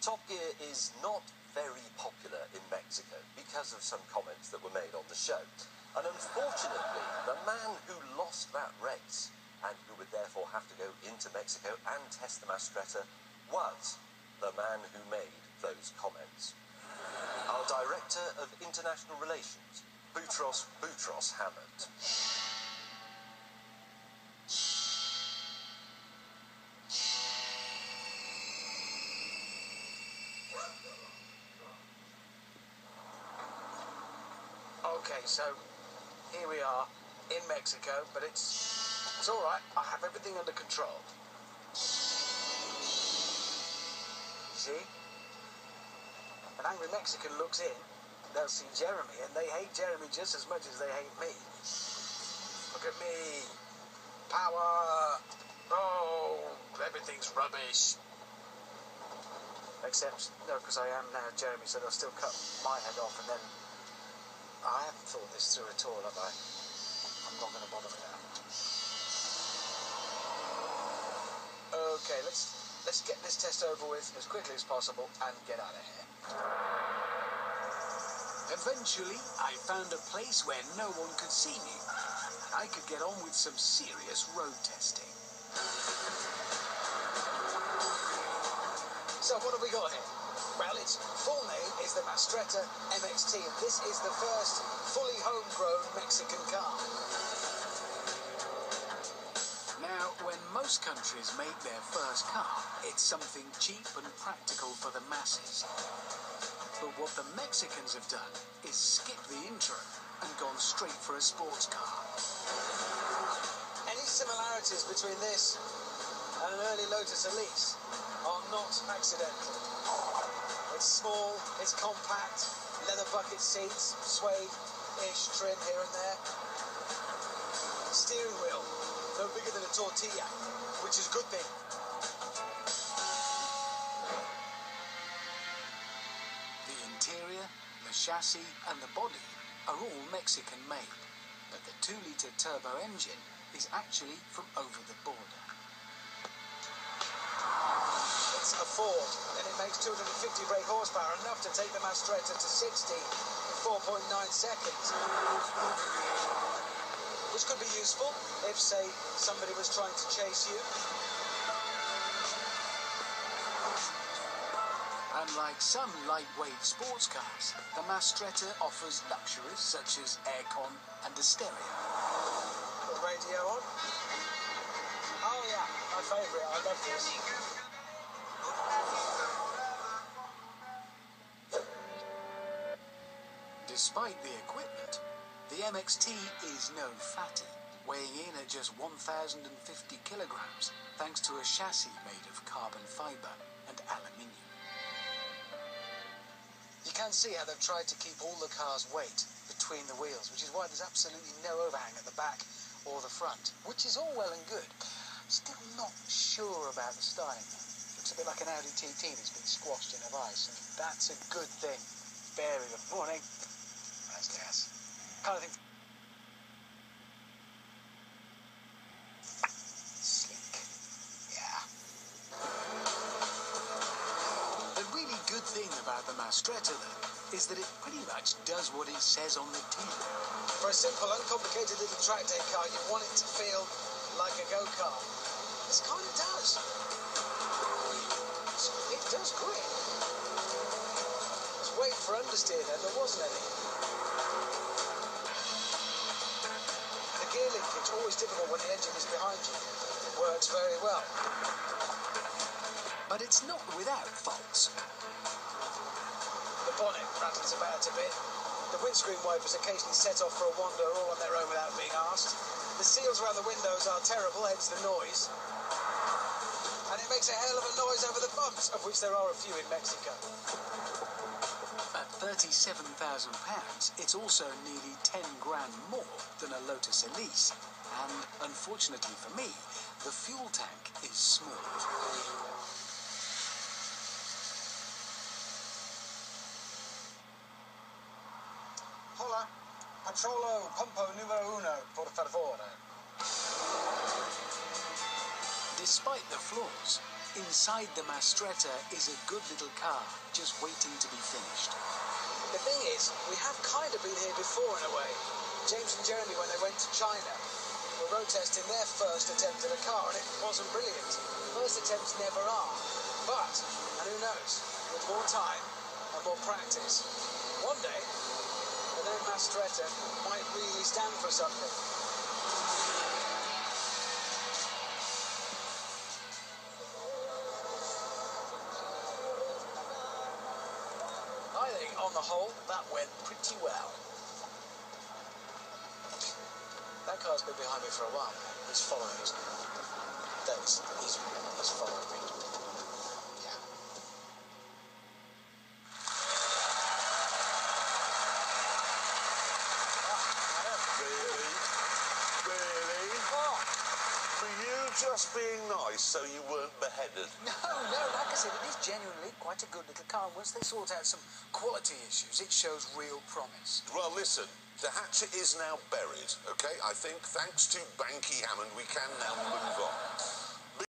Topgearr is not very popular in Mexico because of some comments that were made on the show. And unfortunately, the man who lost that race, and who would therefore have to go into Mexico and test the mastreta, was the man who made those comments. Our Director of International Relations, Boutros Hammond. Okay, so here we are in Mexico, but it's all right. I have everything under control. See? An angry Mexican looks in, they'll see Jeremy, and they hate Jeremy just as much as they hate me. Look at me. Power. Oh, everything's rubbish. Except, no, because I am now Jeremy, so they'll still cut my head off, and then I haven't thought this through at all, have I? I'm not going to bother with that. Okay, let's get this test over with as quickly as possible and get out of here. Eventually, I found a place where no one could see me. I could get on with some serious road testing. So what have we got here? Well, its full name is the Mastreta MXT, and this is the first fully homegrown Mexican car. Now, when most countries make their first car, it's something cheap and practical for the masses. But what the Mexicans have done is skip the intro and gone straight for a sports car. Any similarities between this and an early Lotus Elise are not accidental. It's small, it's compact, leather bucket seats, suede-ish trim here and there. Steering wheel, no bigger than a tortilla, which is a good thing. The interior, the chassis and the body are all Mexican made, but the 2-litre turbo engine is actually from over the border. It's a Ford, and it makes 250 brake horsepower, enough to take the Mastreta to 60 in 4.9 seconds. Which could be useful if, say, somebody was trying to chase you. Unlike some lightweight sports cars, the Mastreta offers luxuries such as aircon and a stereo. Put the radio on. Oh yeah, my favourite, I love this. Despite the equipment, the MXT is no fatty, weighing in at just 1,050 kilograms, thanks to a chassis made of carbon fibre and aluminium. You can see how they've tried to keep all the car's weight between the wheels, which is why there's absolutely no overhang at the back or the front, which is all well and good. Still not sure about the styling. Looks a bit like an Audi TT that's been squashed in a vice, and that's a good thing. Very good morning. Nice gas. Kind of thing. Sleek. Yeah. The really good thing about the Mastreta, though, is that it pretty much does what it says on the tin. For a simple, uncomplicated little track day car, you want it to feel like a go-kart. This kind of does. It does grip. Just wait for understeer then, there wasn't any. The gear linkage, always difficult when the engine is behind you. It works very well. But it's not without faults. The bonnet rattles about a bit. The windscreen wipers occasionally set off for a wander all on their own without being asked. The seals around the windows are terrible, hence the noise. And it makes a hell of a noise over the bumps, of which there are a few in Mexico. At £37,000, it's also nearly 10 grand more than a Lotus Elise. And, unfortunately for me, the fuel tank is small. Hola, patrolo pompo numero uno, por favor. Despite the flaws, Inside the Mastreta is a good little car, just waiting to be finished. The thing is, we have kind of been here before in a way. James and Jeremy, when they went to China, were road testing their first attempt at a car, and it wasn't brilliant. First attempts never are. But, and who knows, with more time and more practice, one day, the name Mastreta might really stand for something. I think, on the whole, that went pretty well. That car's been behind me for a while. He's following us. He's following me. Yeah. Really? Oh. Were you just being nice so you weren't beheaded? No, like I said, it is genuinely quite a good little car. Once they sort out some quality issues, it shows real promise. Well, listen, the hatchet is now buried, okay? I think, thanks to Banky Hammond, we can now move on.